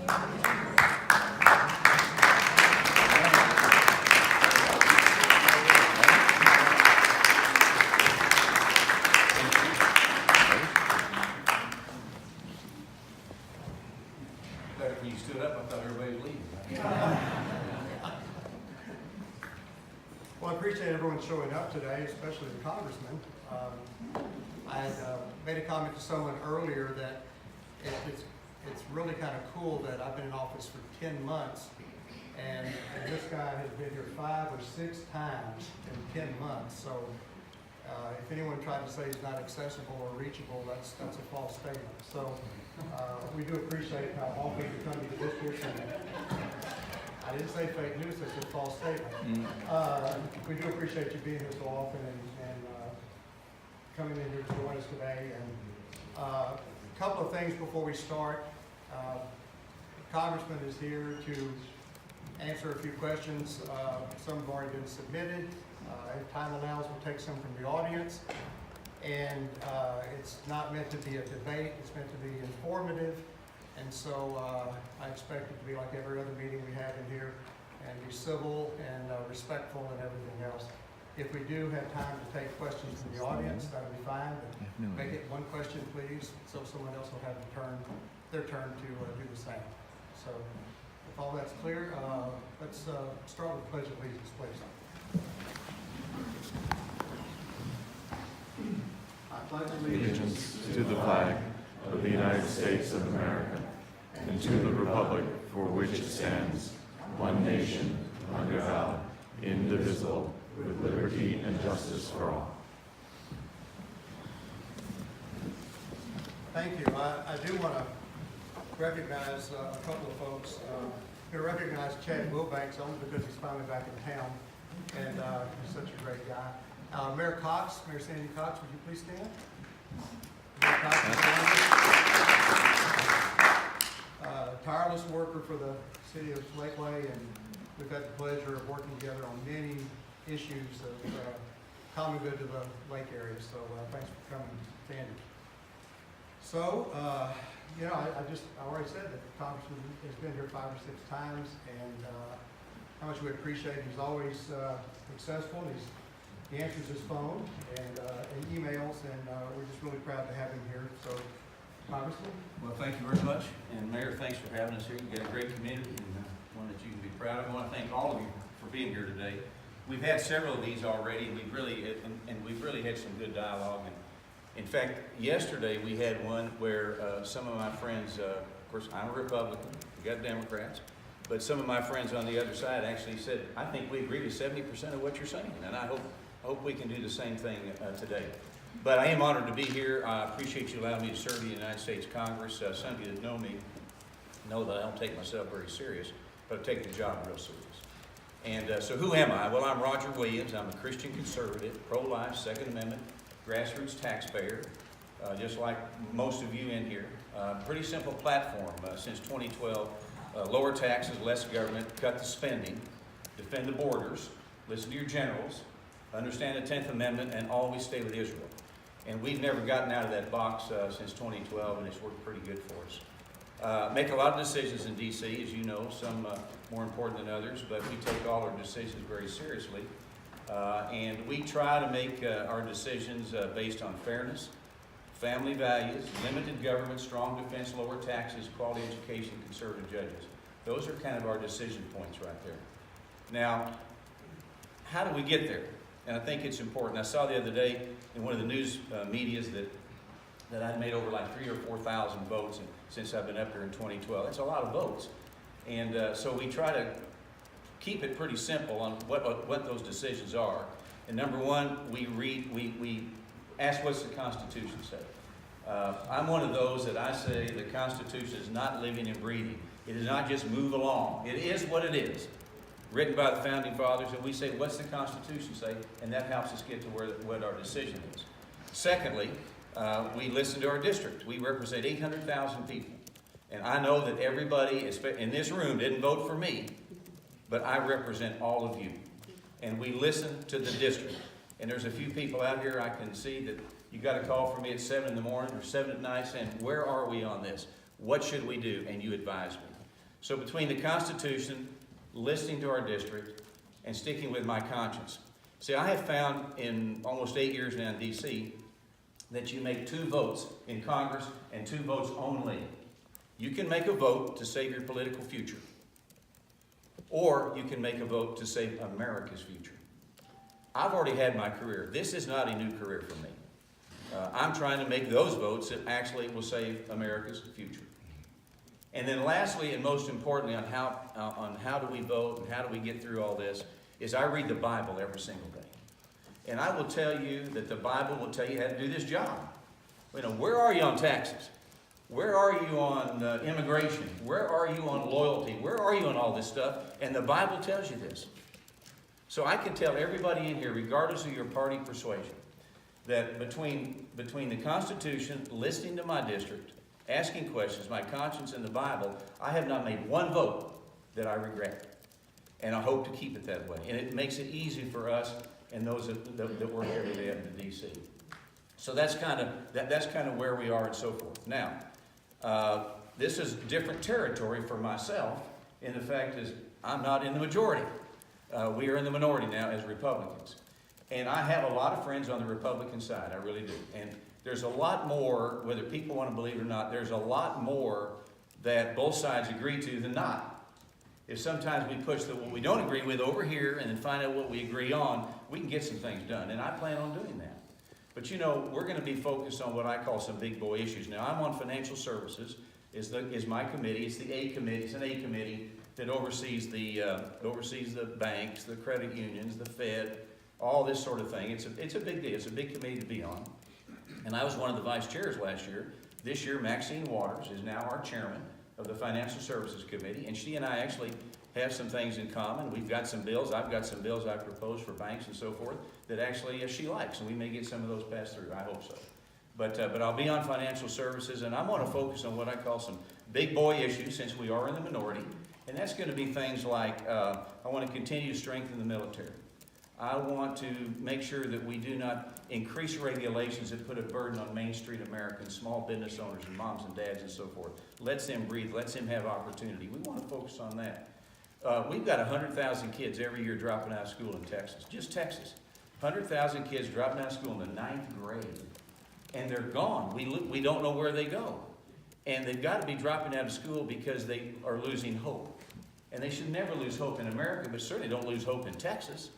When you stood up, I thought everybody was leaving. Well, I appreciate everyone showing up today, especially the congressman. I had made a comment to someone earlier that it's really kind of cool that I've been in office for 10 months, and this guy has been here 5 or 6 times in 10 months. So if anyone tried to say he's not accessible or reachable, that's a false statement. So we do appreciate how often you come to the district. And I didn't say fake news, I said false statement. We do appreciate you being here so often and coming in here to join us today. And a couple of things before we start. Congressman is here to answer a few questions. Some have already been submitted. If time allows, we'll take some from the audience. And it's not meant to be a debate, it's meant to be informative. And so I expect it to be like every other meeting we have in here and be civil and respectful and everything else. If we do have time to take questions from the audience, that'll be fine. But make it one question, please, so someone else will have their turn to do the same. So if all that's clear, let's start with the Pledge of Allegiance, please. I pledge Allegiance to the flag of the United States of America and to the republic for which it stands, one nation, under God, indivisible, with liberty and justice for all. Thank you. I do want to recognize a couple of folks. I'm going to recognize Chad Wilbanks only because he's finally back in town, and he's such a great guy. Mayor Cox, Mayor Sandy Cox, would you please stand? Mayor Cox, tireless worker for the city of Lakeway, and we've had the pleasure of working together on many issues of common good to the lake area. So thanks for coming, Sandy. So, you know, I already said that the Congressman has been here 5 or 6 times, and how much we appreciate it. He's always successful. He answers his phone and emails, and we're just really proud to have him here. So, Congressman? Well, thank you very much. And Mayor, thanks for having us here. You've got a great community and one that you can be proud of. I want to thank all of you for being here today. We've had several of these already, and we've really had some good dialogue. And in fact, yesterday we had one where some of my friends, of course, I'm a Republican, we got Democrats, but some of my friends on the other side actually said, I think we agree with 70% of what you're saying, and I hope we can do the same thing today. But I am honored to be here. I appreciate you allowing me to serve the United States Congress. Some of you that know me know that I don't take myself very serious, but I take the job real serious. And so who am I? Well, I'm Roger Williams. I'm a Christian conservative, pro-life, Second Amendment, grassroots taxpayer, just like most of you in here. Pretty simple platform since 2012. Lower taxes, less government, cut the spending, defend the borders, listen to your generals, understand the 10th Amendment, and always stay with Israel. And we've never gotten out of that box since 2012, and it's worked pretty good for us. Make a lot of decisions in D.C., as you know, some more important than others, but we take all our decisions very seriously. And we try to make our decisions based on fairness, family values, limited government, strong defense, lower taxes, quality education, conservative judges. Those are kind of our decision points right there. Now, how do we get there? And I think it's important. I saw the other day in one of the news medias that I'd made over like 3,000 or 4,000 votes since I've been up here in 2012. That's a lot of votes. And so we try to keep it pretty simple on what those decisions are. And number one, we ask what's the Constitution say. I'm one of those that I say the Constitution is not living and breathing. It is not just move along. It is what it is, written by the Founding Fathers, and we say, what's the Constitution say? And that helps us get to what our decision is. Secondly, we listen to our district. We represent 800,000 people. And I know that everybody in this room didn't vote for me, but I represent all of you. And we listen to the district. And there's a few people out here I can see that you got a call from me at 7 in the morning or 7 at night saying, where are we on this? What should we do? And you advise me. So between the Constitution, listening to our district, and sticking with my conscience. See, I have found in almost 8 years now in D.C. that you make 2 votes in Congress and 2 votes only. You can make a vote to save your political future, or you can make a vote to save America's future. I've already had my career. This is not a new career for me. I'm trying to make those votes that actually will save America's future. And then lastly, and most importantly, on how do we vote and how do we get through all this, is I read the Bible every single day. And I will tell you that the Bible will tell you how to do this job. You know, where are you on taxes? Where are you on immigration? Where are you on loyalty? Where are you on all this stuff? And the Bible tells you this. So I can tell everybody in here, regardless of your party persuasion, that between the Constitution, listening to my district, asking questions, my conscience, and the Bible, I have not made one vote that I regret. And I hope to keep it that way. And it makes it easy for us and those that work every day in D.C. So that's kind of where we are and so forth. Now, this is different territory for myself, and the fact is I'm not in the majority. We are in the minority now as Republicans. And I have a lot of friends on the Republican side, I really do. And there's a lot more, whether people want to believe it or not, there's a lot more that both sides agree to than not. If sometimes we push what we don't agree with over here and then find out what we agree on, we can get some things done. And I plan on doing that. But you know, we're going to be focused on what I call some big boy issues. Now, I'm on financial services, is my committee. It's the A committee. It's an A committee that oversees the banks, the credit unions, the Fed, all this sort of thing. It's a big deal. It's a big committee to be on. And I was one of the vice chairs last year. This year, Maxine Waters is now our chairman of the Financial Services Committee, and she and I actually have some things in common. We've got some bills. I've got some bills I've proposed for banks and so forth that actually she likes, and we may get some of those passed through. I hope so. But I'll be on financial services, and I'm going to focus on what I call some big boy issues since we are in the minority, and that's going to be things like I want to continue to strengthen the military. I want to make sure that we do not increase regulations that put a burden on Main Street Americans, small business owners and moms and dads and so forth. Lets them breathe, lets them have opportunity. We want to focus on that. We've got 100,000 kids every year dropping out of school in Texas, just Texas. 100,000 kids dropping out of school in the 9th grade. And they're gone. We don't know where they go. And they've got to be dropping out of school because they are losing hope. And they should never lose hope in America, but certainly don't lose hope in Texas.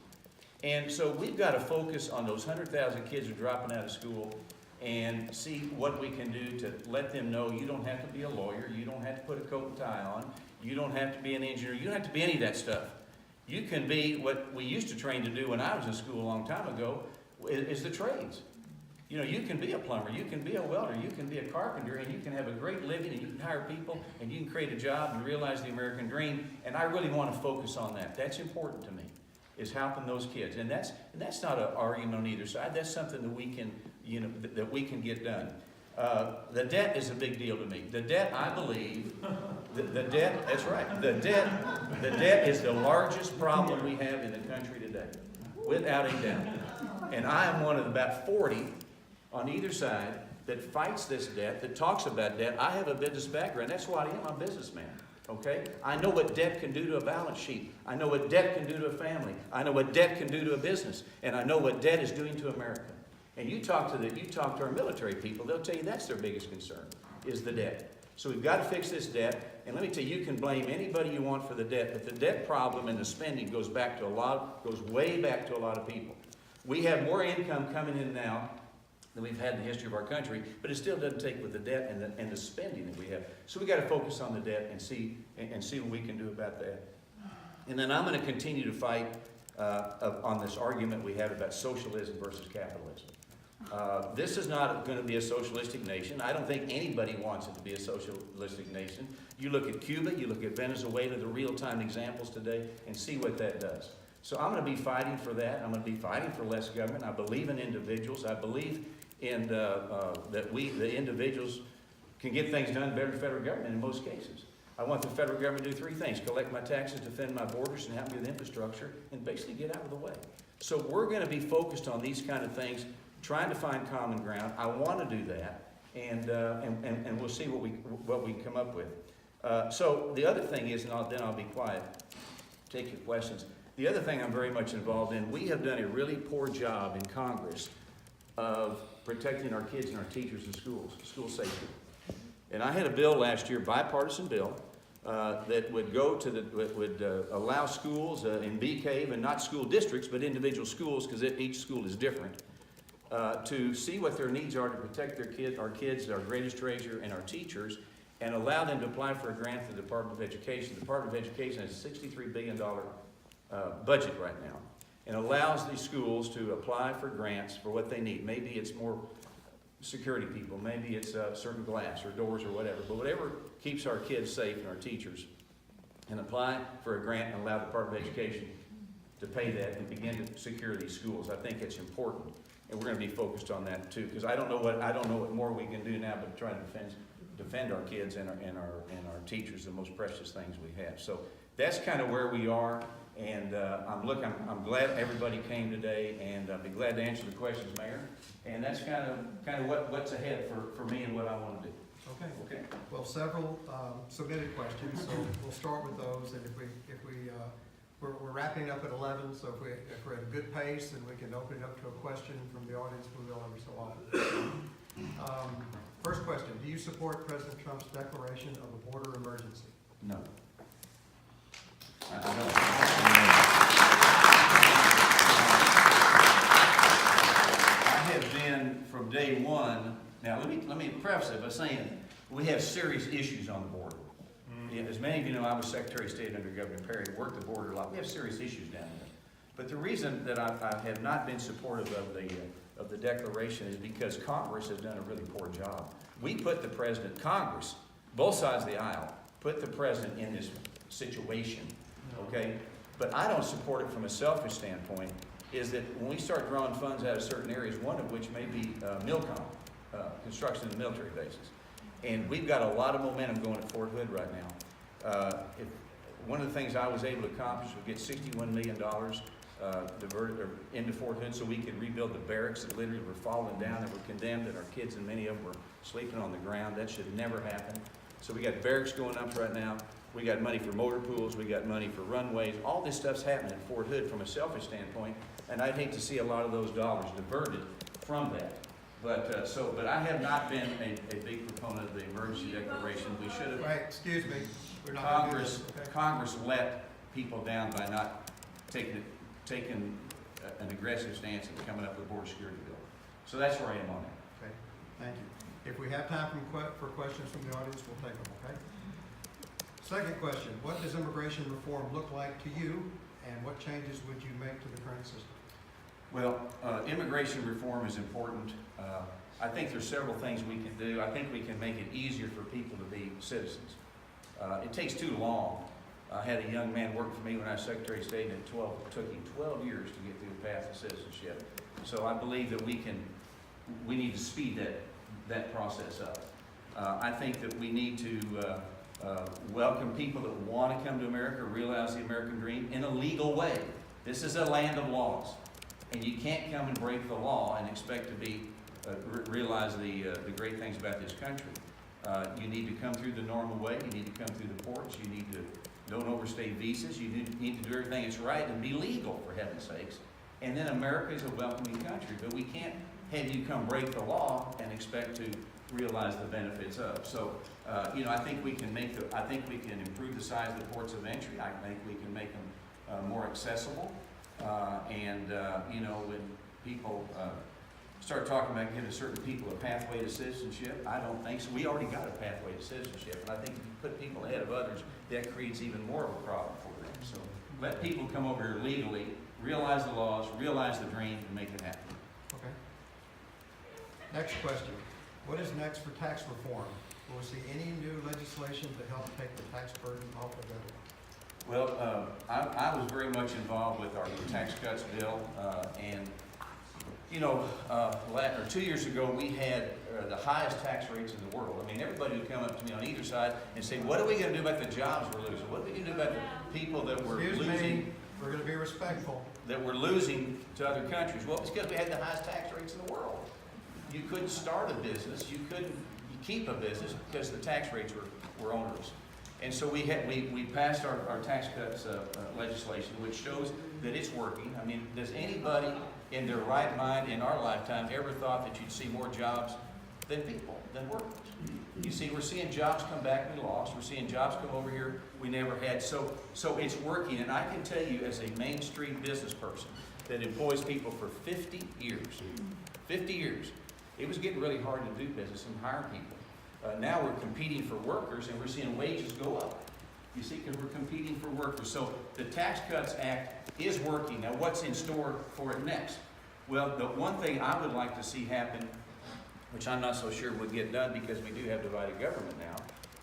And so we've got to focus on those 100,000 kids who are dropping out of school and see what we can do to let them know you don't have to be a lawyer, you don't have to put a coat and tie on, you don't have to be an engineer, you don't have to be any of that stuff. You can be what we used to train to do when I was in school a long time ago, is the trades. You know, you can be a plumber, you can be a welder, you can be a carpenter, and you can have a great living, and you can hire people, and you can create a job and realize the American dream, and I really want to focus on that. That's important to me, is helping those kids. And that's not an argument on either side. That's something that we can, that we can get done. The debt is a big deal to me. The debt, I believe, the debt, that's right. The debt is the largest problem we have in the country today, without a doubt. And I am one of about 40 on either side that fights this debt, that talks about debt. I have a business background. That's what I am. I'm a businessman. Okay? I know what debt can do to a balance sheet. I know what debt can do to a family. I know what debt can do to a business. And I know what debt is doing to America. And you talk to our military people, they'll tell you that's their biggest concern, is the debt. So we've got to fix this debt. And let me tell you, you can blame anybody you want for the debt, but the debt problem and the spending goes way back to a lot of people. We have more income coming in now than we've had in the history of our country, but it still doesn't take with the debt and the spending that we have. So we got to focus on the debt and see what we can do about that. And then I'm going to continue to fight on this argument we have about socialism versus capitalism. This is not going to be a socialistic nation. I don't think anybody wants it to be a socialistic nation. You look at Cuba, you look at Venezuela, the real-time examples today, and see what that does. So I'm going to be fighting for that. I'm going to be fighting for less government. I believe in individuals. I believe in that the individuals, can get things done better than the federal government in most cases. I want the federal government to do three things: collect my taxes, defend my borders, and help me with infrastructure, and basically get out of the way. So we're going to be focused on these kind of things, trying to find common ground. I want to do that, and we'll see what we can come up with. So the other thing is, and then I'll be quiet, take your questions. The other thing I'm very much involved in, we have done a really poor job in Congress of protecting our kids and our teachers in schools, school safety. And I had a bill last year, bipartisan bill, that would go to would allow schools in Bee Cave, and not school districts, but individual schools, because each school is different, to see what their needs are to protect our kids, our greatest treasure, and our teachers, and allow them to apply for a grant through the Department of Education. The Department of Education has a $63 billion budget right now, and allows these schools to apply for grants for what they need. Maybe it's more security people, maybe it's certain glass or doors or whatever, but whatever keeps our kids safe and our teachers, and apply for a grant and allow the Department of Education to pay that and begin to secure these schools. I think it's important, and we're going to be focused on that too, because I don't know what more we can do now but try to defend our kids and our teachers, the most precious things we have. So that's kind of where we are, and I'm glad everybody came today, and I'll be glad to answer the questions, Mayor. And that's kind of what's ahead for me and what I want to do. Okay. Okay. Well, several submitted questions, so we'll start with those, and we're wrapping up at 11, so if we're at a good pace and we can open it up to a question from the audience, we will every so often. First question, do you support President Trump's declaration of a border emergency? No. I have been from day one. Now let me preface it by saying we have serious issues on the border. As many of you know, I was Secretary of State under Governor Perry, worked the border a lot. We have serious issues down there. But the reason that I have not been supportive of the declaration is because Congress has done a really poor job. We put the president, Congress, both sides of the aisle, put the president in this situation, okay? But I don't support it from a selfish standpoint, is that when we start drawing funds out of certain areas, one of which may be MILCOM, construction of military bases. And we've got a lot of momentum going at Fort Hood right now. One of the things I was able to accomplish was get $61 million diverted into Fort Hood so we could rebuild the barracks that literally were falling down and were condemned, and our kids and many of them were sleeping on the ground. That should never happen. So we got barracks going up right now. We got money for motor pools. We got money for runways. All this stuff's happening at Fort Hood from a selfish standpoint, and I'd hate to see a lot of those dollars diverted from that. But I have not been a big proponent of the emergency declaration. We should have. Right, excuse me. We're not gonna do this, okay? Congress let people down by not taking an aggressive stance in coming up with a border security bill. So that's where I am on it. Okay, thank you. If we have time for questions from the audience, we'll take them, okay? Second question, what does immigration reform look like to you, and what changes would you make to the current system? Well, immigration reform is important. I think there's several things we can do. I think we can make it easier for people to be citizens. It takes too long. I had a young man work for me when I was Secretary of State, and it took him 12 years to get through the path of citizenship. So I believe that we need to speed that process up. I think that we need to welcome people that want to come to America, realize the American dream in a legal way. This is a land of laws, and you can't come and break the law and expect to be realize the great things about this country. You need to come through the normal way. You need to come through the ports. You need to don't overstay visas. You need to do everything that's right and be legal, for heaven's sakes. And then America is a welcoming country, but we can't have you come break the law and expect to realize the benefits of. So, I think we can improve the size of the ports of entry. I think we can make them more accessible. When people start talking about giving certain people a pathway to citizenship, I don't think so. We already got a pathway to citizenship, and I think if you put people ahead of others, that creates even more of a problem for them. So let people come over here legally, realize the laws, realize the dream, and make it happen. Okay. Next question. What is next for tax reform? Will we see any new legislation to help take the tax burden off of everyone? Well, I was very much involved with our tax cuts bill, and 2 years ago we had the highest tax rates in the world. I mean, everybody would come up to me on either side and say, "What are we going to do about the jobs we're losing? What are we going to do about the people that we're losing?" We're going to be respectful. That we're losing to other countries. Well, it's because we had the highest tax rates in the world. You couldn't start a business, you couldn't keep a business because the tax rates were onerous. And so we passed our tax cuts legislation, which shows that it's working. I mean, does anybody in their right mind in our lifetime ever thought that you'd see more jobs than people, than workers? You see, we're seeing jobs come back we lost. We're seeing jobs come over here we never had. So it's working. And I can tell you as a Main Street business person that employs people for 50 years, 50 years, it was getting really hard to do business and hire people. Now we're competing for workers and we're seeing wages go up. You see, because we're competing for workers. So the Tax Cuts Act is working. Now what's in store for it next? Well, the one thing I would like to see happen, which I'm not so sure would get done because we do have divided government now,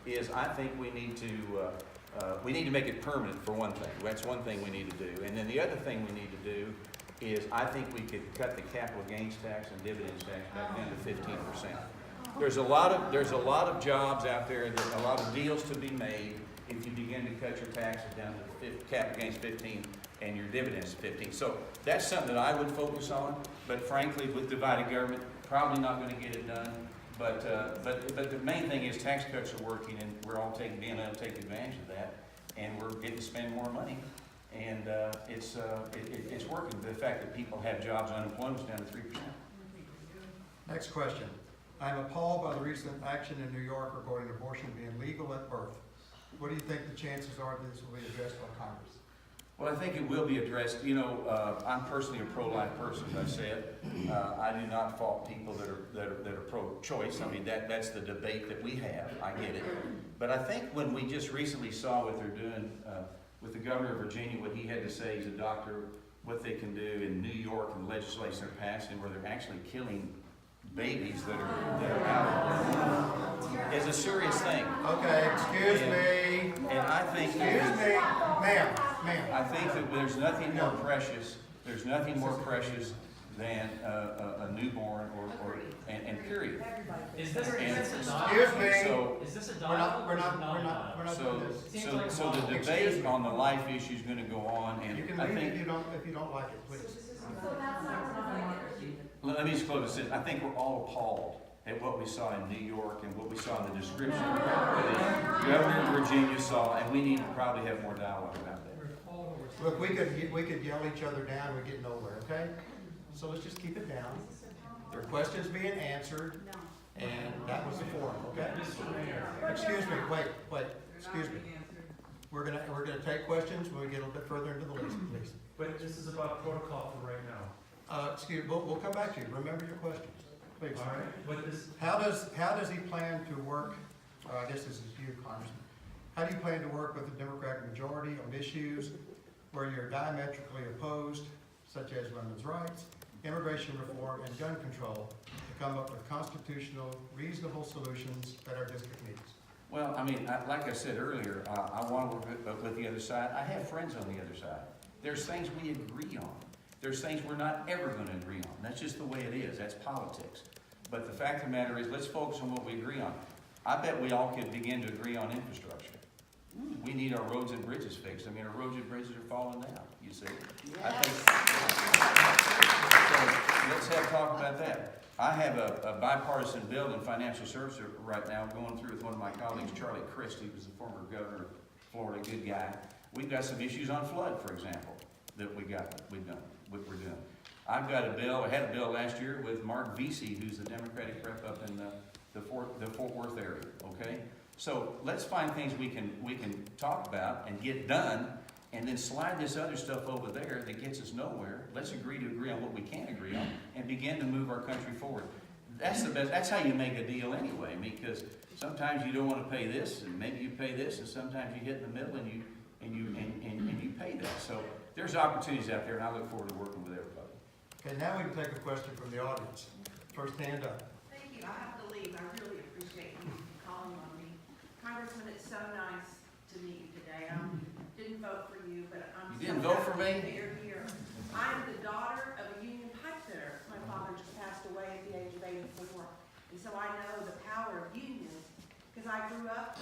is I think we need to make it permanent for one thing. That's one thing we need to do. And then the other thing we need to do is I think we could cut the capital gains tax and dividends tax back down to 15%. There's a lot of jobs out there, there's a lot of deals to be made if you begin to cut your taxes down to capital gains 15 and your dividends 15. So that's something that I would focus on, but frankly, with divided government, probably not going to get it done. But the main thing is tax cuts are working, and we're all being able to take advantage of that, and we're getting to spend more money, and it's working. The fact that people have jobs, unemployment's down to 3%. Next question. I'm appalled by the recent action in New York regarding abortion being legal at birth. What do you think the chances are that this will be addressed by Congress? Well, I think it will be addressed. You know, I'm personally a pro-life person, as I said. I do not fault people that are pro-choice. I mean, that's the debate that we have. I get it. But I think when we just recently saw what they're doing with the governor of Virginia, what he had to say, he's a doctor, what they can do in New York and the legislation they're passing, where they're actually killing babies that are out, is a serious thing. Okay, excuse me. And I think, Excuse me, ma'am. I think that there's nothing more precious. There's nothing more precious than a newborn and period. Is this a Excuse me. So Is this a We're dialogue? not doing this. so the debate on the life issue is going to go on, You and can I leave think. if you don't like it, please. Let me just close this. I think we're all appalled at what we saw in New York and what we saw in the description of what the governor of Virginia saw, and we need to probably have more dialogue about that. Look, we could yell each other down, we're getting nowhere, okay? So let's just keep it down. There are questions being answered, and that was the forum, okay? Excuse me, wait, excuse me. We're gonna take questions when we get a little bit further into the list, please. But this is about protocol for right now. We'll come back to you. Remember your questions, please. All right, but this, How does he plan to work, I guess this is you, Congressman. How do you plan to work with the Democratic majority on issues where you're diametrically opposed, such as women's rights, immigration reform, and gun control, to come up with constitutional, reasonable solutions that our district needs? Well, I mean, like I said earlier, I want to work with the other side. I have friends on the other side. There's things we agree on. There's things we're not ever going to agree on. That's just the way it is. That's politics. But the fact of the matter is, let's focus on what we agree on. I bet we all could begin to agree on infrastructure. We need our roads and bridges fixed. I mean, our roads and bridges are falling down, you see. I think, so let's have talk about that. I have a bipartisan bill in financial services right now going through with one of my colleagues, Charlie Christie, who's the former governor of Florida, good guy. We've got some issues on flood, for example, that we're doing. I've got a bill, I had a bill last year with Mark Vesey, who's the Democratic rep up in the Fort Worth area, okay? So let's find things we can talk about and get done, and then slide this other stuff over there that gets us nowhere. Let's agree on what we can agree on and begin to move our country forward. That's the best. That's how you make a deal anyway, because sometimes you don't want to pay this, and maybe you pay this, and sometimes you hit in the middle and you pay that. So there's opportunities out there, and I look forward to working with everybody. Okay, now we can take a question from the audience. First hand up. Thank you. I have to leave. I really appreciate you calling on me. Congressman, it's so nice to meet you today. I didn't vote for you, but I'm You didn't vote for me? that you're here. I'm the daughter of a union pipe fitter. My father just passed away at the age of 84. And so I know the power of unions because I grew up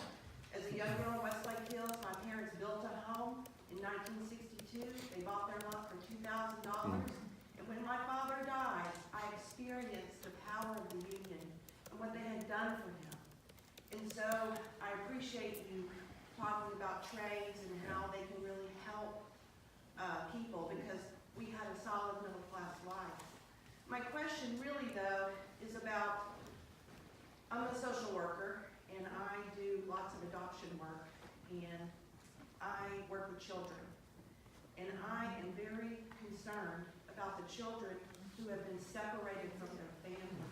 as a young girl in Westlake Hills. My parents built a home in 1962. They bought their lot for $2,000. And when my father died, I experienced the power of the union and what they had done for him. And so I appreciate you talking about trades and how they can really help people because we had a solid middle class life. My question really though is about, I'm a social worker and I do lots of adoption work and I work with children. And I am very concerned about the children who have been separated from their families.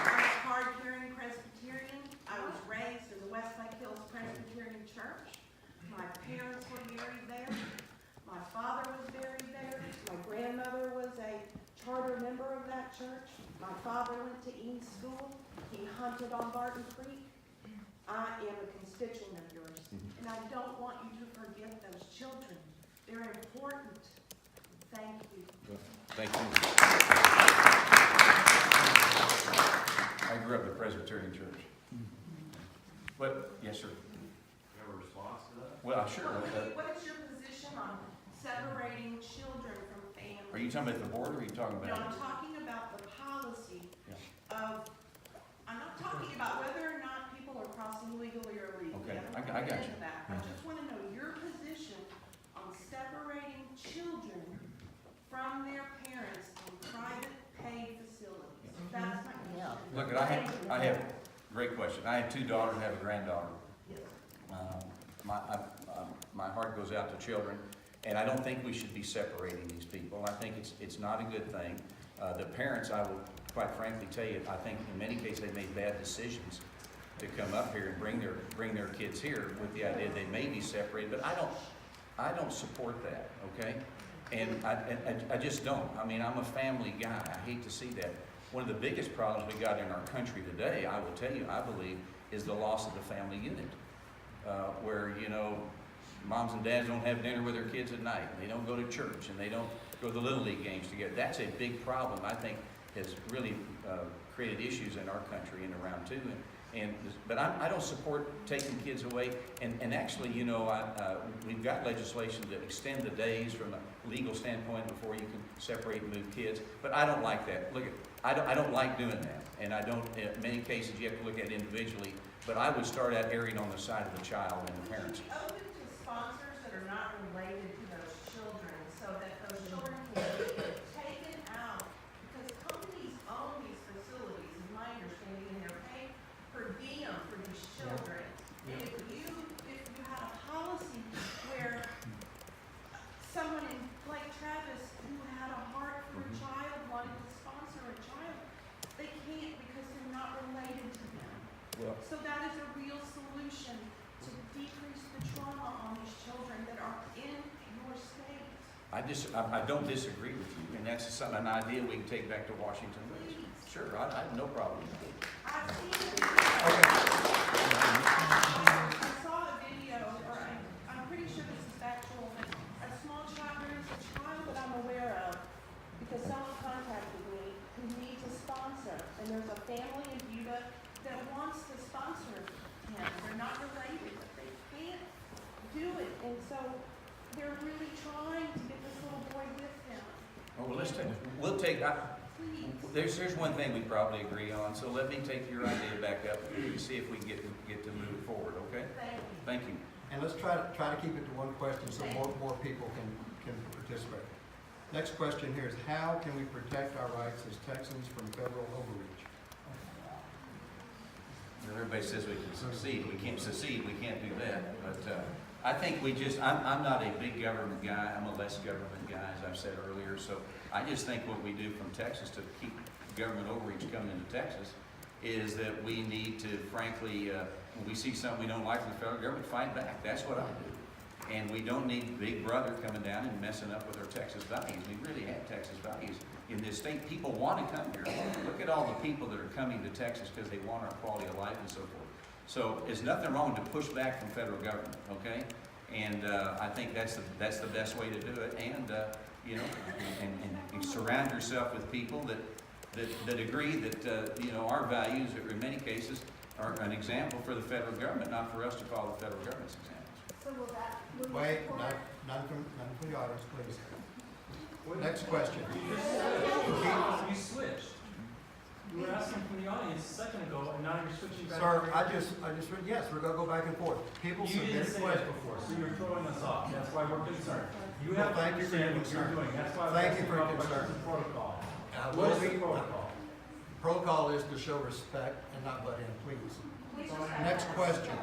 I'm a card-carrying Presbyterian. I was raised in the Westlake Hills Presbyterian Church. My parents were buried there. My father was buried there. My grandmother was a charter member of that church. My father went to Eames School. He hunted on Barton Creek. I am a constituent of yours, and I don't want you to forget those children. They're important. Thank you. Thank you. I grew up in the Presbyterian Church. But, yes, sir. You have a response to that? Well, sure. What is your position on separating children from families? Are you talking about the board, or are you talking No, about? I'm talking about the policy Yeah. of, I'm not talking about whether or not people are crossing legally or illegally. Okay, I'm not I got into you. that. I just want to know your position on separating children from their parents in private paid facilities. That's my question. Look, I have, great question. I have 2 daughters and have a granddaughter. Yes. My heart goes out to children, and I don't think we should be separating these people. I think it's not a good thing. The parents, I will quite frankly tell you, I think in many cases they made bad decisions to come up here and bring their kids here with the idea they may be separated, but I don't support that, okay? And I just don't. I mean, I'm a family guy. I hate to see that. One of the biggest problems we got in our country today, I will tell you, I believe, is the loss of the family unit. Where, you know, moms and dads don't have dinner with their kids at night, and they don't go to church, and they don't go to the Little League games together. That's a big problem, I think, has really created issues in our country and around too. But I don't support taking kids away. And actually, you know, we've got legislation to extend the days from a legal standpoint before you can separate and move kids. But I don't like that. Look, I don't like doing that. And I don't, in many cases, you have to look at it individually. But I would start out erring on the side of the child and the parents. Would you be open to sponsors that are not related to those children so that those children can be taken out? Because companies own these facilities, is my understanding, and they're paying per diem for these children. And if you had a policy where someone in Lake Travis who had a heart for a child wanted to sponsor a child, they can't because they're not related to them. Well, So that is a real solution to decrease the trauma on these children that are in your state. I don't disagree with you, and that's an idea we can take back to Washington. Please. Sure, I have no problem. I've seen it. Okay. I saw a video, or I'm pretty sure this is factual, but a small child, there is a child that I'm aware of, because someone contacted me, who needs a sponsor, and there's a family in Buda that wants to sponsor him. They're not related, but they can't do it, and so they're really trying to get this little boy with them. Oh, well, we'll take, Please. there's one thing we probably agree on, so let me take your idea back up and see if we can get to move it forward, okay? Thank you. Thank you. And let's try to keep it to one question so more people can participate. Next question here is, how can we protect our rights as Texans from federal overreach? Everybody says we can succeed. We can't succeed. We can't do that. But I think I'm not a big government guy. I'm a less government guy, as I've said earlier. So I just think what we do from Texas to keep government overreach coming into Texas is that we need to, frankly, when we see something we don't like from the federal government, fight back. That's what I do. And we don't need Big Brother coming down and messing up with our Texas values. We really have Texas values in this state. People want to come here. Look at all the people that are coming to Texas because they want our quality of life and so forth. So there's nothing wrong to push back from federal government, okay? And I think that's the best way to do it. And you know, and surround yourself with people that agree that you know, our values are in many cases are an example for the federal government, not for us to follow the federal government's examples. So will that, Wait, none from the audience, please. Next question. You switched. You were asking from the audience a second ago, and now you're switching back. Sir, I just read, yes, we're gonna go back and forth. People You didn't submit say that questions. before, so you're throwing us off. That's why we're concerned. You Well, have to thank you for your understand what you're concern. doing. That's why I'm Thank you asking for your about what's concern. the protocol. What Well, is the protocol? Protocol is to show respect and not butt in, please. Next question.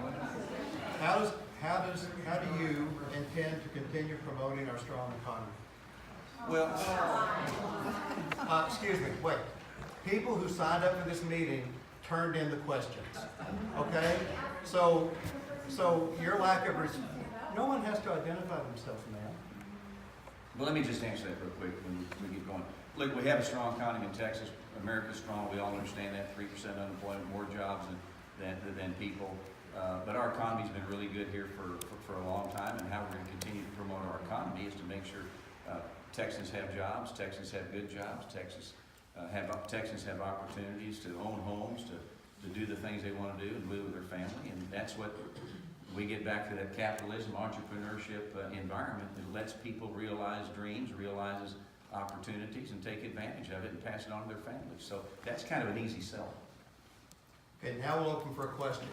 How do you intend to continue promoting our strong economy? Well, Excuse me, wait. People who signed up for this meeting turned in the questions, okay? So your lack of, no one has to identify themselves, ma'am. well, let me just answer that real quick when we get going. Look, we have a strong economy in Texas. America's strong. We all understand that. 3% unemployment, more jobs than people. But our economy's been really good here for a long time, and how we're going to continue to promote our economy is to make sure Texans have jobs, Texans have good jobs, Texans have opportunities to own homes, to do the things they want to do and live with their family, and that's what we get back to, that capitalism, entrepreneurship environment that lets people realize dreams, realizes opportunities, and take advantage of it and pass it on to their families. So that's kind of an easy sell. Okay, now we'll open for a question.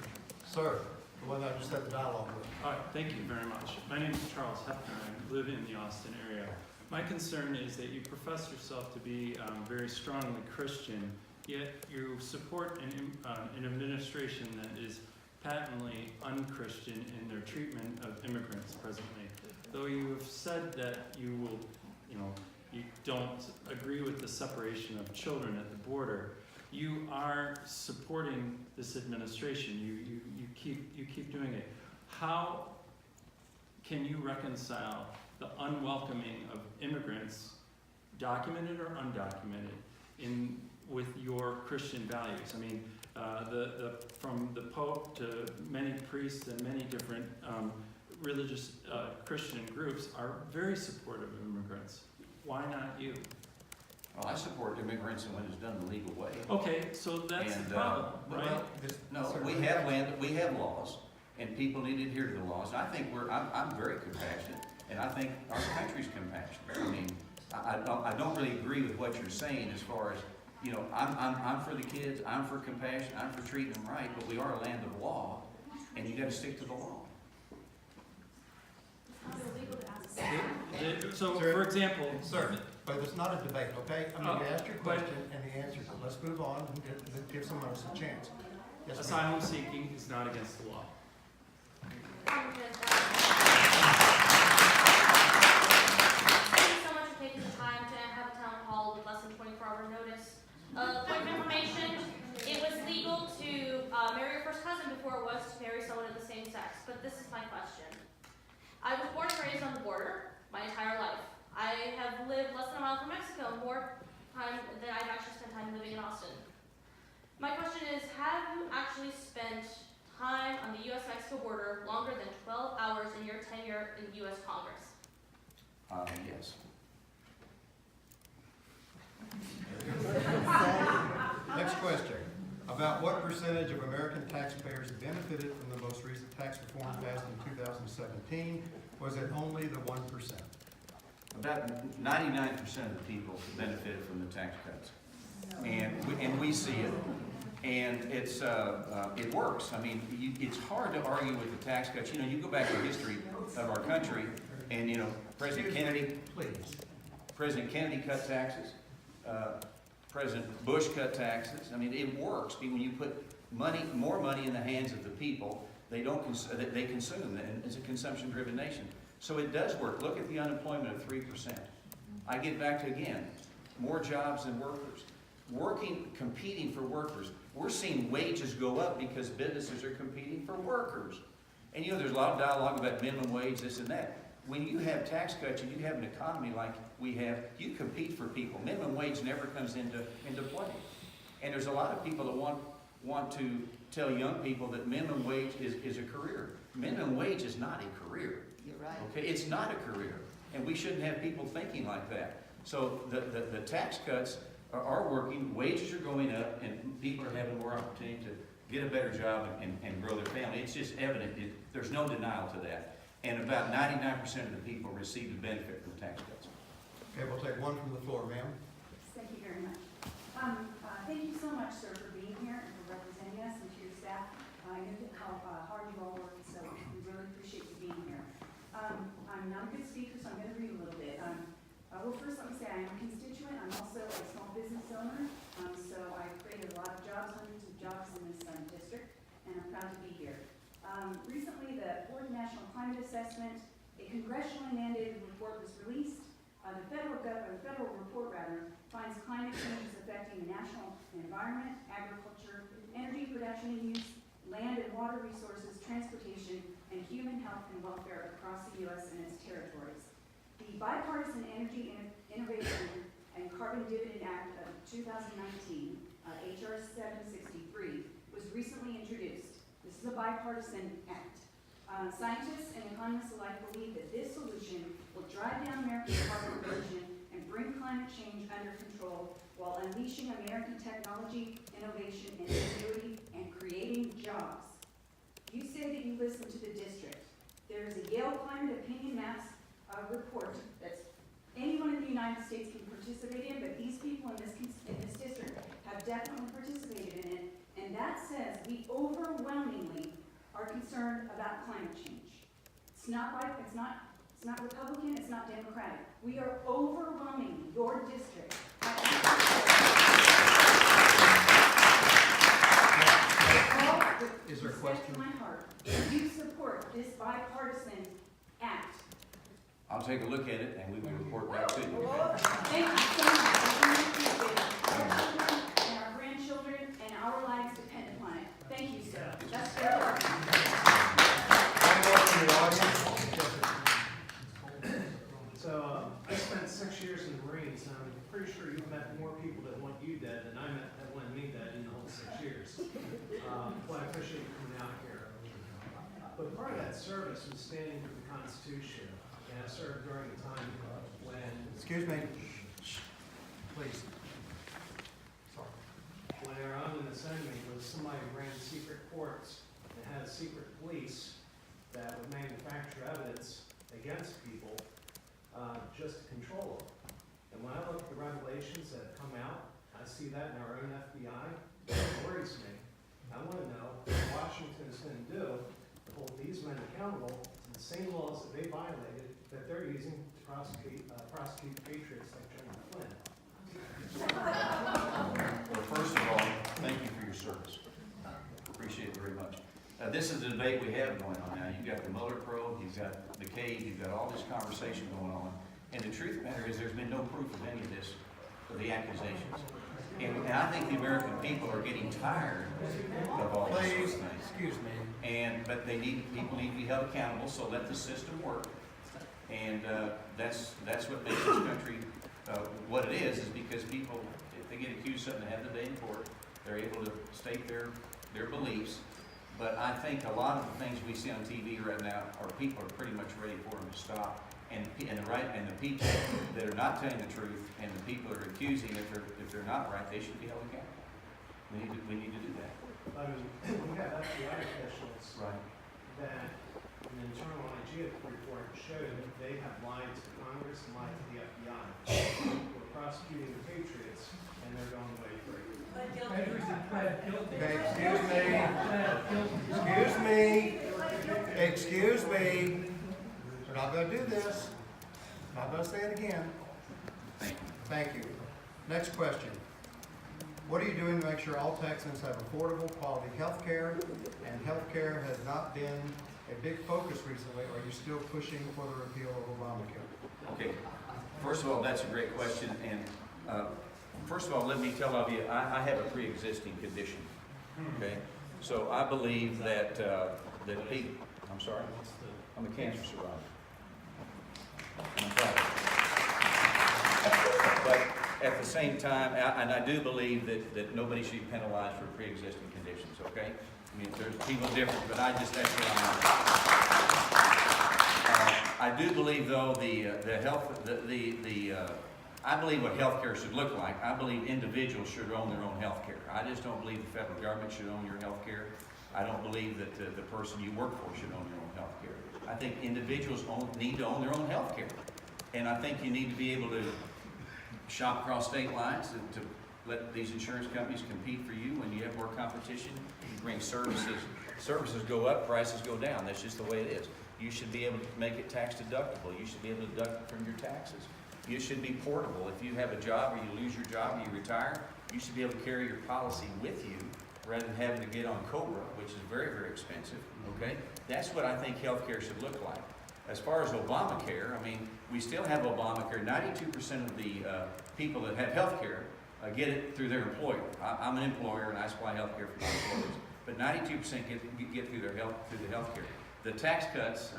Sir, the one I just had the dialogue with. All right, thank you very much. My name is Charles Hepner. I live in the Austin area. My concern is that you profess yourself to be very strongly Christian, yet you support an administration that is patently unchristian in their treatment of immigrants presently. Though you have said that you will, you don't agree with the separation of children at the border, you are supporting this administration. You keep doing it. How can you reconcile the unwelcoming of immigrants, documented or undocumented, with your Christian values? I mean, from the Pope to many priests and many different religious Christian groups are very supportive of immigrants. Why not you? Well, I support immigrants when it's done the legal way. Okay, so that's the problem, right? Well, No, we have laws, and people need to adhere to the laws. And I think I'm very compassionate, and I think our country's compassionate. I mean, I don't really agree with what you're saying as far as, I'm for the kids, I'm for compassion, I'm for treating them right, but we are a land of law, and you gotta stick to the law. So, Sir, for example, Sir, but it's not a debate, okay? I mean, you asked your but- question and the answer, so let's move on and give someone else a chance. Yes, ma'am. asylum seeking is not against the law. Thank you so much for taking the time to have a town hall with less than 24-hour notice. Point of information, it was legal to marry your first cousin before it was to marry someone of the same sex. But this is my question. I was born and raised on the border my entire life. I have lived less than a mile from Mexico, more time than I've actually spent time living in Austin. My question is, have you actually spent time on the U.S.-Mexico border longer than 12 hours in your tenure in U.S. Congress? Yes. Next question. About what percentage of American taxpayers benefited from the most recent tax reform passed in 2017? Was it only the 1%? About 99% of the people benefited from the tax cuts, and we see it, and it works. I mean, it's hard to argue with the tax cuts. You go back to the history of our country, and President Kennedy cut taxes. President Bush cut taxes. I mean, it works. I mean, when you put more money in the hands of the people, they consume, and it's a consumption-driven nation. So it does work. Look at the unemployment of 3%. I get back to, again, more jobs than workers. Competing for workers. We're seeing wages go up because businesses are competing for workers. And there's a lot of dialogue about minimum wage, this and that. When you have tax cuts and you have an economy like we have, you compete for people. Minimum wage never comes into play. And there's a lot of people that want to tell young people that minimum wage is a career. Minimum wage is not a career. You're right. Okay, it's not a career. And we shouldn't have people thinking like that. So the tax cuts are working, wages are going up, and people are having more opportunity to get a better job and grow their family. It's just evident. There's no denial to that. And about 99% of the people receive the benefit from tax cuts. Okay, we'll take one from the floor, ma'am. Thank you very much. Thank you so much, sir, for being here and for representing us and to your staff. I know how hard you all work, so we really appreciate you being here. I'm not a good speaker, so I'm going to read a little bit. Well, first let me say I am a constituent. I'm also a small business owner, so I created a lot of jobs, hundreds of jobs in this district, and I'm proud to be here. Recently, the Fourth National Climate Assessment, a congressionally mandated report was released. The federal report finds climate change is affecting the national environment, agriculture, energy production and use, land and water resources, transportation, and human health and welfare across the U.S. and its territories. The Bipartisan Energy Innovation and Carbon Dividend Act of 2019, H.R. 763, was recently introduced. This is a bipartisan act. Scientists and economists alike believe that this solution will drive down American carbon emission and bring climate change under control while unleashing American technology, innovation, and ingenuity, and creating jobs. You say that you listen to the district. There is a Yale Climate Opinion Maps report that anyone in the United States can participate in, but these people in this district have definitely participated in it, and that says we overwhelmingly are concerned about climate change. It's not Republican, it's not Democratic. We are overwhelming your district. Is there a question? To my heart, do you support this bipartisan act? I'll take a look at it and we will report back to you. Thank you so much. I really appreciate it. Our children and our grandchildren and our lives depend upon it. Thank you, sir. That's fair work. Anyone from the audience? So, I spent 6 years in the Marines, and I'm pretty sure you've met more people that want you dead than I met that want me dead in the whole 6 years. But I appreciate you coming out here. But part of that service was standing for the Constitution, and I served during a time when... Excuse me. Please. Sorry. When our own enemy was somebody who ran secret courts and had secret police that would manufacture evidence against people just to control them. And when I look at the revelations that have come out, I see that in our own FBI. It worries me. I want to know what Washington is going to do to hold these men accountable to the same laws that they violated that they're using to prosecute patriots like General Flynn. Well, first of all, thank you for your service. Appreciate it very much. This is the debate we have going on now. You've got the Mueller probe, you've got the cave, you've got all this conversation going on. And the truth of the matter is there's been no proof of any of this, of the accusations. And I think the American people are getting tired of all these sorts of things. Excuse me. But people need to be held accountable, so let the system work. And that's what makes this country what it is because people, if they get accused of something, they have the day in court, they're able to state their beliefs. But I think a lot of the things we see on TV right now are people are pretty much ready for them to stop. And the people that are not telling the truth and the people that are accusing, if they're not right, they should be held accountable. We need to do that. I mean, we have FBI officials that an internal IG report showed that they have lied to Congress and lied to the FBI. We're prosecuting the patriots and they're going away free. Okay, excuse me. We're not going to do this. I'm not going to say it again. Thank you. Next question. What are you doing to make sure all Texans have affordable, quality health care? And health care has not been a big focus recently. Are you still pushing for the repeal of Obamacare? Okay. First of all, that's a great question. And first of all, let me tell all of you, I have a pre-existing condition. Okay? So I believe that people, I'm sorry? I'm a cancer survivor. But at the same time, and I do believe that nobody should be penalized for pre-existing conditions, okay? I mean, there's people different, but that's what I'm not. I do believe, though, I believe what health care should look like. I believe individuals should own their own health care. I just don't believe the federal government should own your health care. I don't believe that the person you work for should own your own health care. I think individuals need to own their own health care. And I think you need to be able to shop across state lines Let these insurance companies compete for you. When you have more competition, you bring services. Services go up, prices go down. That's just the way it is. You should be able to make it tax deductible. You should be able to deduct it from your taxes. You should be portable. If you have a job or you lose your job or you retire, you should be able to carry your policy with you rather than having to get on COBRA, which is very, very expensive, okay? That's what I think healthcare should look like. As far as Obamacare, I mean, we still have Obamacare. 92% of the people that have healthcare get it through their employer. I'm an employer and I supply healthcare for my employees, but 92% get through their healthcare. The tax cuts,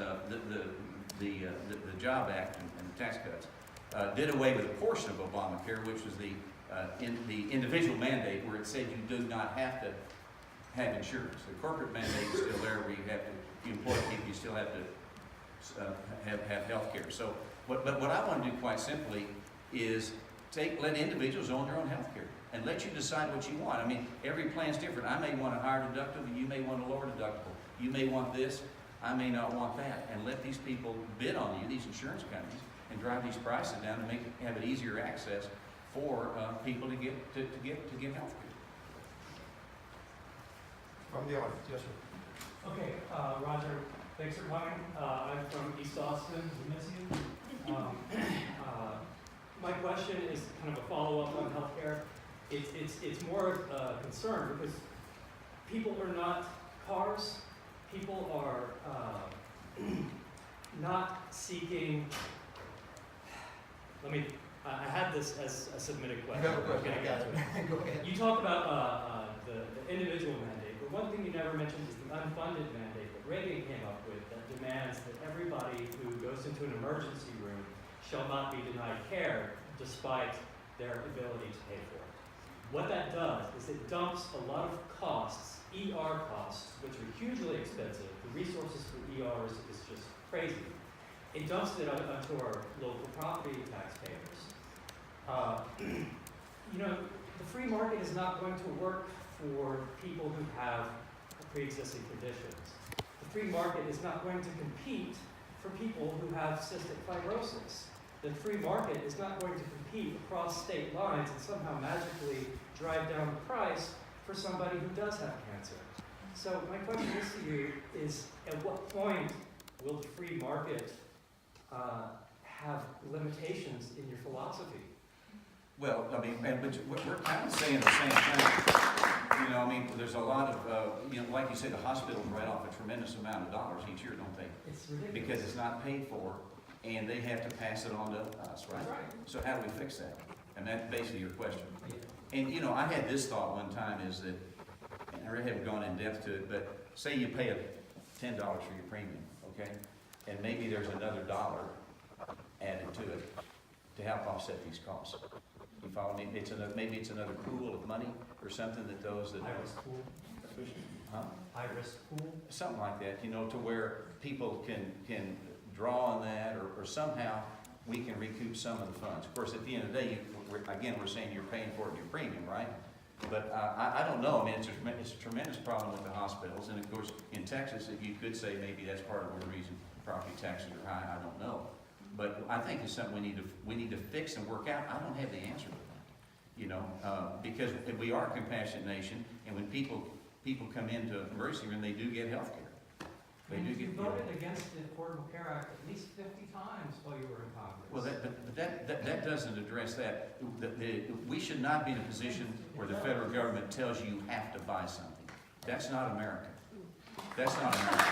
the Job Act and the tax cuts did away with a portion of Obamacare, which was the individual mandate where it said you do not have to have insurance. The corporate mandate is still there where you have to, if you employ people, you still have to have health care. So, but what I want to do quite simply is let individuals own their own health care and let you decide what you want. I mean, every plan's different. I may want a higher deductible, you may want a lower deductible. You may want this, I may not want that. And let these people bid on you, these insurance companies, and drive these prices down and have it easier access for people to get health care. From the audience, yes, sir. Okay, Roger, thanks for coming. I'm from East Austin, we miss you. My question is kind of a follow-up on healthcare. It's more of a concern because people are not cars. People are not seeking. I had this as a submitted question. You have a question, I got it. Go ahead. You talk about the individual mandate, but one thing you never mentioned is the unfunded mandate that Reagan came up with that demands that everybody who goes into an emergency room shall not be denied care despite their ability to pay for it. What that does is it dumps a lot of costs, ER costs, which are hugely expensive. The resources for ER is just crazy. It dumps it onto our local property taxpayers. You know, the free market is not going to work for people who have pre-existing conditions. The free market is not going to compete for people who have cystic fibrosis. The free market is not going to compete across state lines and somehow magically drive down the price for somebody who does have cancer. So my question is to you is, at what point will the free market have limitations in your philosophy? Well, I mean, but we're kind of saying the same thing. You know, I mean, there's a lot of, you know, like you said, the hospitals write off a tremendous amount of dollars each year, don't they? It's ridiculous. Because it's not paid for, and they have to pass it on to us, right? That's right. So how do we fix that? And that's basically your question. And, you know, I had this thought one time is that, and I really haven't gone in depth to it, but say you pay $10 for your premium, okay? And maybe there's another dollar added to it to help offset these costs. You follow me? Maybe it's another pool of money or something that those that... High-risk pool? Huh? High-risk pool? Something like that, you know, to where people can draw on that or somehow we can recoup some of the funds. Of course, at the end of the day, we're saying you're paying for it in your premium, right? But I don't know. I mean, it's a tremendous problem with the hospitals. And, of course, in Texas, you could say maybe that's part of the reason property taxes are high. I don't know. But I think it's something we need to fix and work out. I don't have the answer to that, you know, because we are a compassionate nation, and when people come into emergency room, they do get health care. They do get. You voted against the Affordable Care Act at least 50 times while you were in Congress. Well, that doesn't address that. We should not be in a position where the federal government tells you you have to buy something. That's not America. That's not America.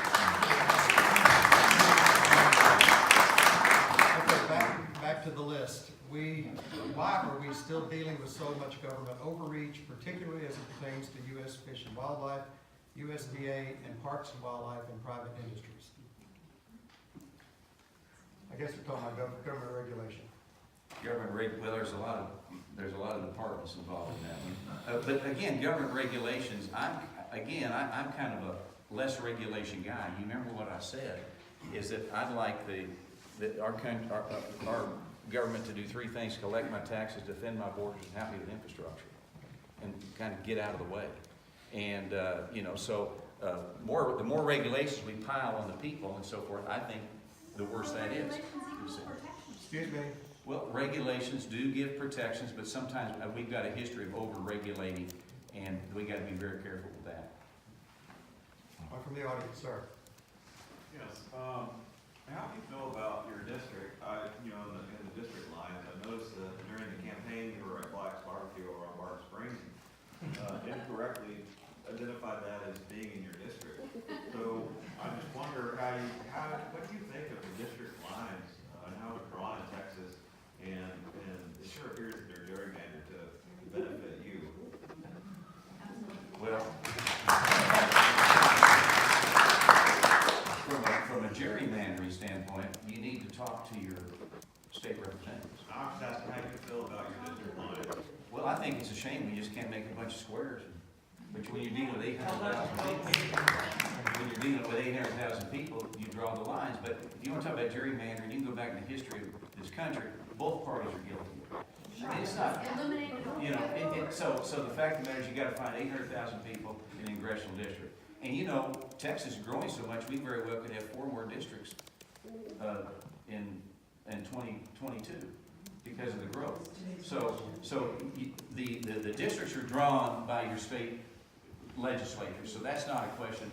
Back to the list. Why are we still dealing with so much government overreach, particularly as it pertains to U.S. Fish and Wildlife, USDA, and Parks and Wildlife and private industries? I guess we're talking about government regulation. Well, there's a lot of departments involved in that one. But again, government regulations. I'm kind of a less regulation guy. You remember what I said? Is that I'd like our government to do three things: collect my taxes, defend my borders, and help me with infrastructure, and kind of get out of the way. And you know, so the more regulations we pile on the people and so forth, I think the worse that is. Excuse me. Well, regulations do give protections, but sometimes we've got a history of over-regulating, and we gotta be very careful with that. One from the audience, sir. Yes, how do you feel about your district? In the district lines, I noticed that during the campaign, you were at Black's Barbecue over on Barton Springs, incorrectly identified that as being in your district. So I just wonder what do you think of the district lines and how they're drawn in Texas? And it sure appears that they're gerrymandered to benefit you. Well, from a gerrymandering standpoint, you need to talk to your state representatives. I'm just asking how you feel about your district lines. Well, I think it's a shame we just can't make a bunch of squares. But when you're dealing with 800,000 people, you draw the lines. But if you want to talk about gerrymandering, you can go back in the history of this country. Both parties are guilty. I mean, it's not, so the fact of the matter is you got to find 800,000 people in a congressional district. And Texas is growing so much, we very well could have 4 more districts in 2022 because of the growth. So the districts are drawn by your state legislators, so that's not a question.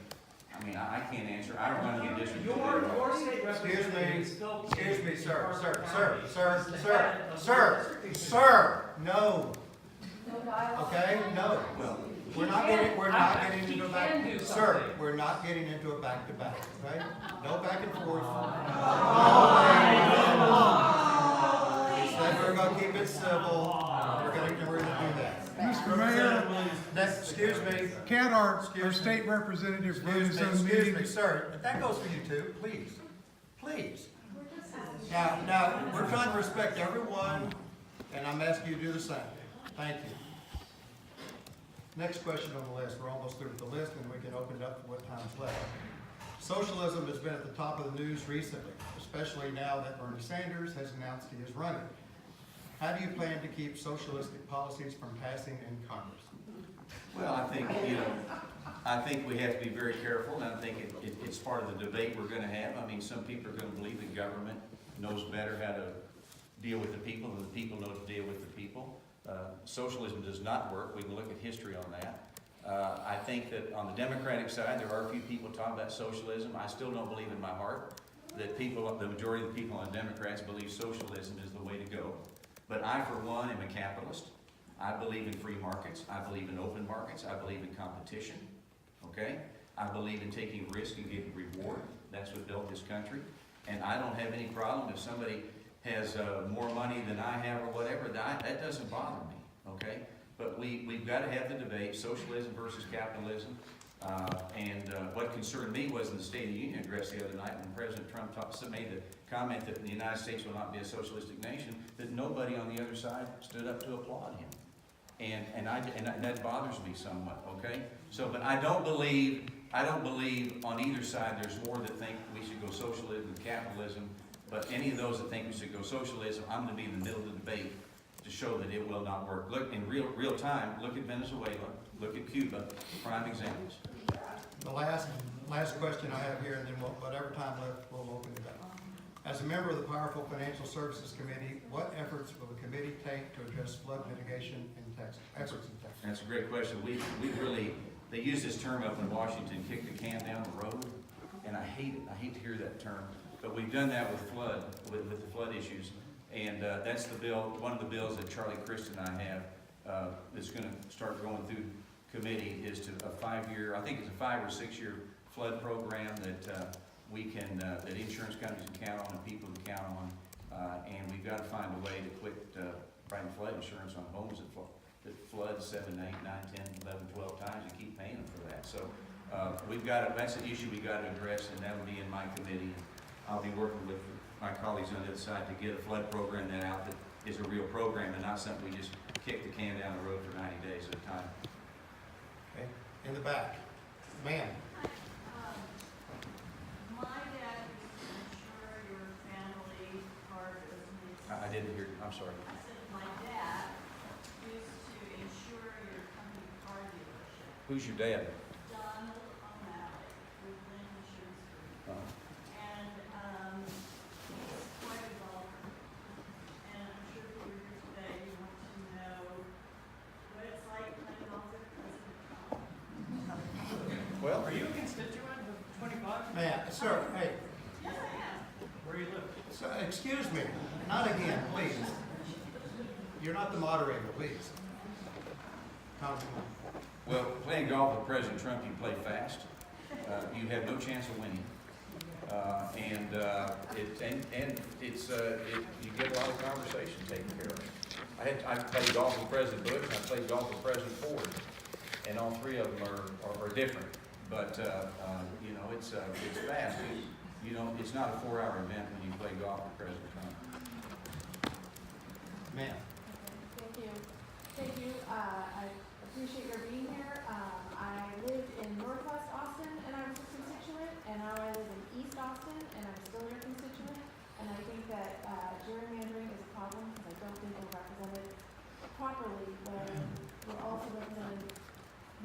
I mean, I can't answer. I don't run any districts. Your state representative is still. Excuse me, sir, no. Okay, no. Well, We're not getting into a back, sir, we're not getting into a back-to-back, okay? No back and forth. Said we're gonna keep it civil. We're gonna do that. Mr. Mayor, Excuse me. can't our state representative run his own Excuse me, meeting? sir. That goes for you too, please. Please. Now, we're trying to respect everyone, and I'm asking you to do the same. Thank you. Next question on the list. We're almost through with the list, and we can open it up for what time's left. Socialism has been at the top of the news recently, especially now that Bernie Sanders has announced he is running. How do you plan to keep socialistic policies from passing in Congress? Well, I think we have to be very careful, and I think it's part of the debate we're going to have. I mean, some people are going to believe the government knows better how to deal with the people than the people know to deal with the people. Socialism does not work. We can look at history on that. I think that on the Democratic side, there are a few people talking about socialism. I still don't believe in my heart that the majority of the people on Democrats believe socialism is the way to go. But I, for one, am a capitalist. I believe in free markets. I believe in open markets. I believe in competition. Okay? I believe in taking risk and getting reward. That's what built this country. And I don't have any problem if somebody has more money than I have or whatever. That doesn't bother me. Okay? But we've got to have the debate, socialism versus capitalism. What concerned me was in the State of the Union address the other night when President Trump made the comment that the United States will not be a socialistic nation, that nobody on the other side stood up to applaud him. And that bothers me somewhat, okay? So, but I don't believe on either side there's more that think we should go socialism and capitalism, but any of those that think we should go socialism, I'm going to be in the middle of the debate to show that it will not work. Look, in real time, look at Venezuela, look at Cuba, prime examples. The last question I have here, and then whatever time left, we'll open it up. As a member of the powerful Financial Services Committee, what efforts will the committee take to address flood mitigation in Texas? That's a great question. They use this term up in Washington, kick the can down the road, and I hate it. I hate to hear that term. But we've done that with the flood issues. And that's the bill, one of the bills that Charlie Christ and I have that's going to start going through committee is to a 5-year, I think it's a 5 or 6 year flood program that that insurance companies can count on and people can count on. And we've got to find a way to quit writing flood insurance on homes that flood 7, 8, 9, 10, 11, 12 times and keep paying them for that. So that's an issue we got to address, and that will be in my committee. I'll be working with my colleagues on the other side to get a flood program that is a real program and not something we just kick the can down the road for 90 days at a time. Okay, in the back. Ma'am. My dad used to insure your family car business. I didn't hear, I'm sorry. I said my dad used to insure your company car dealership. Who's your dad? Donald O'Malley with Lynn Insurance Group. And he's quite a golfer. And Man, sir, hey, Where you live? so, excuse me, not again, please. You're not the moderator, please. Councilman. Well, playing golf with President Trump, you play fast. You have no chance of winning. You get a lot of conversation taken care of. I played golf with President Bush, and I played golf with President Ford, and all three of them are different. But it's fast. It's not a 4-hour event when you play golf with President Trump. Ma'am. Thank you. I appreciate your being here. I lived in Northwest Austin and I was a constituent, and now I live in East Austin and I'm still your constituent. And I think that gerrymandering is a problem because I don't think we're represented properly when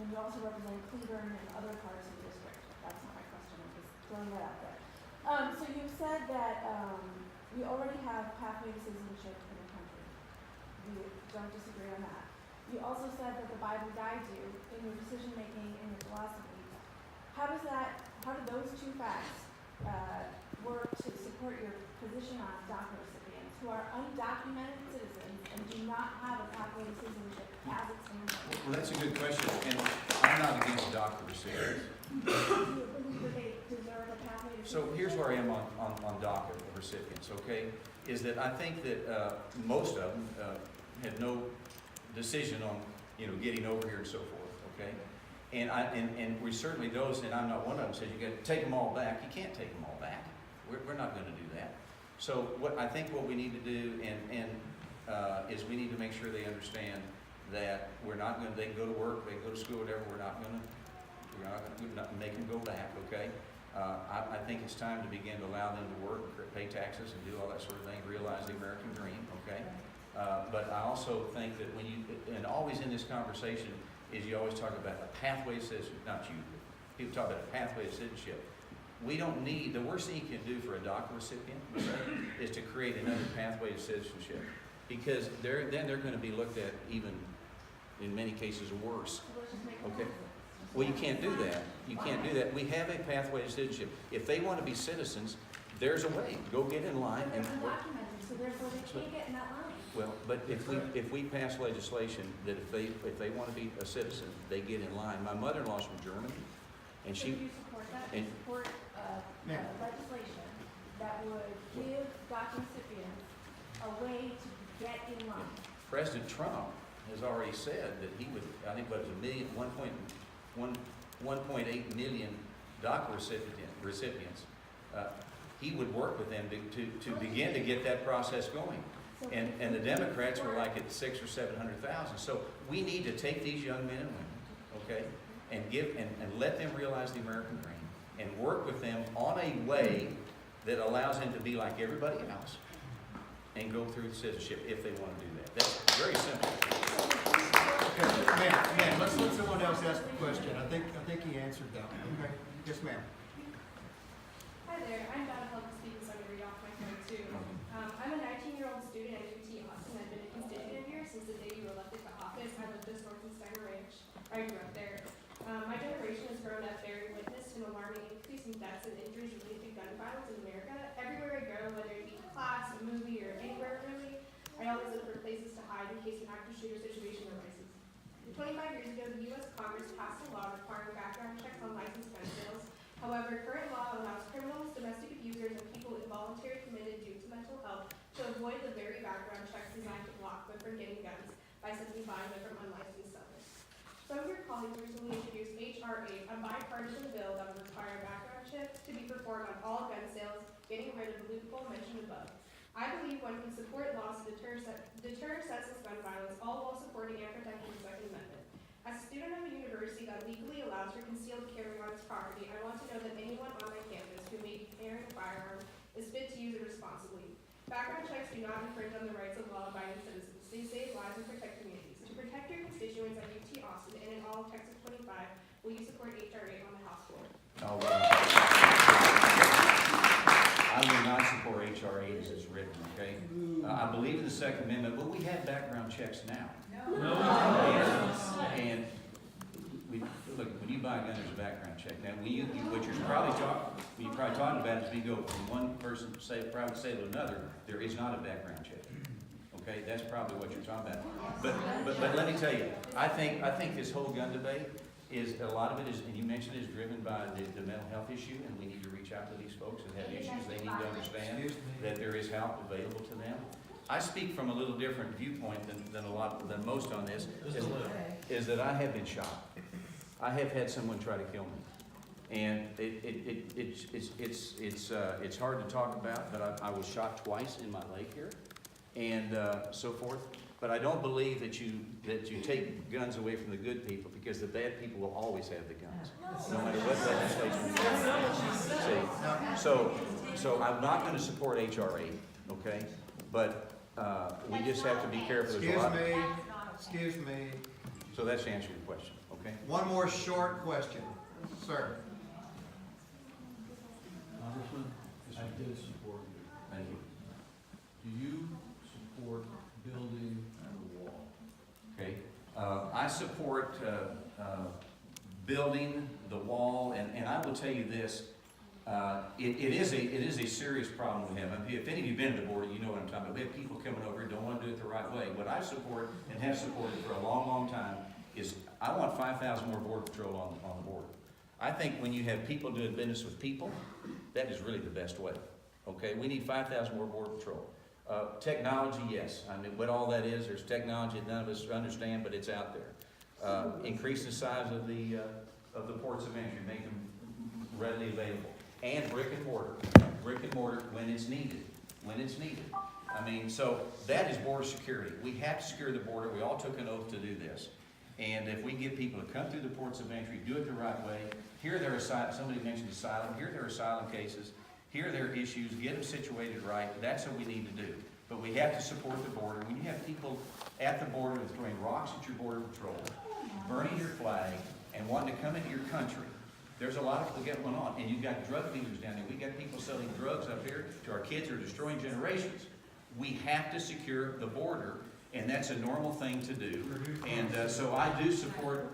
you also represent Cleburne and other parts of the district. That's not my question. I'm just throwing that out there. So you've said that we already have pathway to citizenship in the country. We don't disagree on that. You also said that the Bible guides you in your decision making and your philosophy. How do those two facts work to support your position on DACA recipients who are undocumented citizens and do not have a pathway to citizenship as it stands? Well, that's a good question, and I'm not against DACA recipients. Do you believe that they deserve a pathway to citizenship? So here's where I am on DACA recipients, okay? Is that I think that most of them had no decision on, getting over here and so forth, okay? And we certainly, those, and I'm not one of them, says you got to take them all back. You can't take them all back. We're not going to do that. So what we need to do is we need to make sure they understand that they can go to work, they can go to school, whatever, we're not going to make them go back, okay? I think it's time to begin to allow them to work, pay taxes, and do all that sort of thing, realize the American dream, okay? But I also think that and always in this conversation is you always talk about a pathway to citizenship, not you, people talk about a pathway to citizenship. We don't need, the worst thing you can do for a DACA recipient is to create another pathway to citizenship. Because then they're going to be looked at even, in many cases, worse. Okay? Well, you can't do that. You can't do that. We have a pathway to citizenship. If they want to be citizens, there's a way. Go get in line and work. So therefore they can't get in that line. Well, but if we pass legislation that if they want to be a citizen, they get in line. My mother-in-law's from Germany, and So do you support that? Do you support legislation that would give DACA recipients a way to get in line? President Trump has already said that he would, I think, 1.8 million DACA recipients. He would work with them to begin to get that process going. And the Democrats were like at 600,000 or 700,000. So we need to take these young men and women, okay, and let them realize the American dream and work with them on a way that allows them to be like everybody else and go through citizenship if they want to do that. That's very simple. Okay, ma'am, let's let someone else ask the question. I think he answered that one. Okay. Yes, ma'am. Hi there, I'm Donna Public Speaking, so I'm going to read off my card too. I'm a 19-year-old student at UT Austin. I've been a constituent here since the day you were elected to office. I live just north of Steiner Ranch. I grew up there. My generation has grown up there and witnessed an alarming increase in deaths and injuries related to gun violence in America. Everywhere I go, whether it be to class, a movie, or anywhere really, I always look for places to hide in case an active shooter situation arises. 25 years ago, the U.S. Congress passed a law requiring background checks on licensed gun sales. However, current law allows criminals, domestic abusers, and people involuntarily committed due to mental health to avoid the very background checks designed to block them from getting guns by simply buying them from unlicensed sellers. Some of your colleagues recently introduced H.R. 8, a bipartisan bill that would require background checks to be performed on all gun sales, getting rid of the loophole mentioned above. I believe one can support laws to deter senseless gun violence, all while supporting and protecting the Second Amendment. As a student of a university that legally allows for concealed carry on its property, I want to know that anyone on my campus who may be carrying a firearm is fit to use it responsibly. Background checks do not infringe on the rights of law-abiding citizens. They save lives and protect communities. To protect your constituents at UT Austin and in all of Texas 25, will you support H.R. 8 on the House floor? Oh, well. I will not support H.R. 8 as it's written, okay? I believe in the Second Amendment, but we have background checks now. No. And look, when you buy a gun, there's a background check. Now, what you're probably What you're probably talking about is we go from one person, private sale to another, there is not a background check. Okay, that's probably what you're talking about. But let me tell you, I think this whole gun debate is, a lot of it is, and you mentioned, is driven by the mental health issue, and we need to reach out to these folks that have issues. They need to understand that there is help available to them. I speak from a little different viewpoint than most on this, is that I have been shot. I have had someone try to kill me. And it's hard to talk about, but I was shot twice in my leg here, and so forth. But I don't believe that you take guns away from the good people, because the bad people will always have the guns, no matter what legislation. See, so I'm not going to support H.R. 8, okay? But we just have to be careful. Excuse me. So that's the answer to your question, okay? One more short question, sir. Congressman, I did support you. Thank you. Do you support building the wall? Okay, I support building the wall, and I will tell you this, it is a serious problem we have. I mean, if any of you have been to the border, you know what I'm talking about. We have people coming over who don't want to do it the right way. What I support and have supported for a long, long time is I want 5,000 more Border Patrol on the border. I think when you have people doing business with people, that is really the best way. Okay, we need 5,000 more Border Patrol. Technology, yes. I mean, what all that is, there's technology that none of us understand, but it's out there. Increase the size of the ports of entry, make them readily available. And brick and mortar when it's needed, I mean, so that is border security. We have to secure the border. We all took an oath to do this. And if we get people to come through the ports of entry, do it the right way, here there are somebody mentioned asylum, here there are asylum cases, here there are issues, get them situated right, that's what we need to do. But we have to support the border. When you have people at the border throwing rocks at your border patrol, burning your flag, and wanting to come into your country, there's a lot of people going on. And you've got drug dealers down there. We've got people selling drugs up here to our kids who are destroying generations. We have to secure the border, and that's a normal thing to do. And so I do support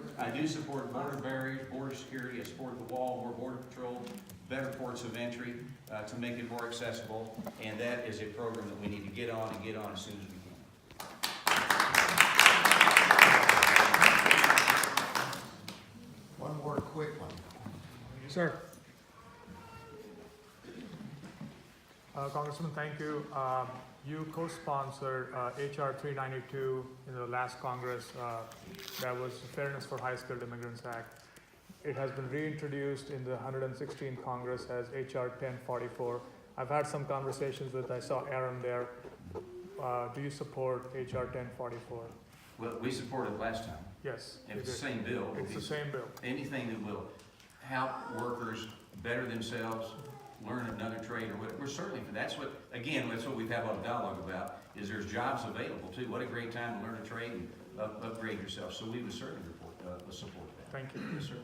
border barriers, border security. I support the wall, more border patrol, better ports of entry to make it more accessible. And that is a program that we need to get on as soon as we can. One more quick one. Sir. Congressman, thank you. You co-sponsored H.R. 392 in the last Congress. That was the Fairness for High-Skilled Immigrants Act. It has been reintroduced in the 116th Congress as H.R. 1044. I've had some conversations with, I saw Aaron there. Do you support H.R. 1044? Well, we supported it last time. Yes. If it's the same bill. It's the same bill. Anything that will help workers better themselves, learn another trade, or whatever. We're certainly, that's what we've had a lot of dialogue about, is there's jobs available too. What a great time to learn a trade and upgrade yourself. So we would certainly support that. Thank you. Yes, sir.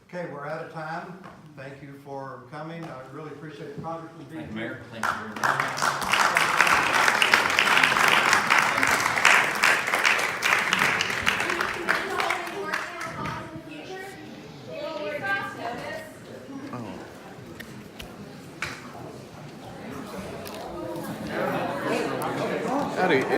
Okay, we're out of time. Thank you for coming. I really appreciate the Congressman being Thank you, here. Mayor. Thank you very much.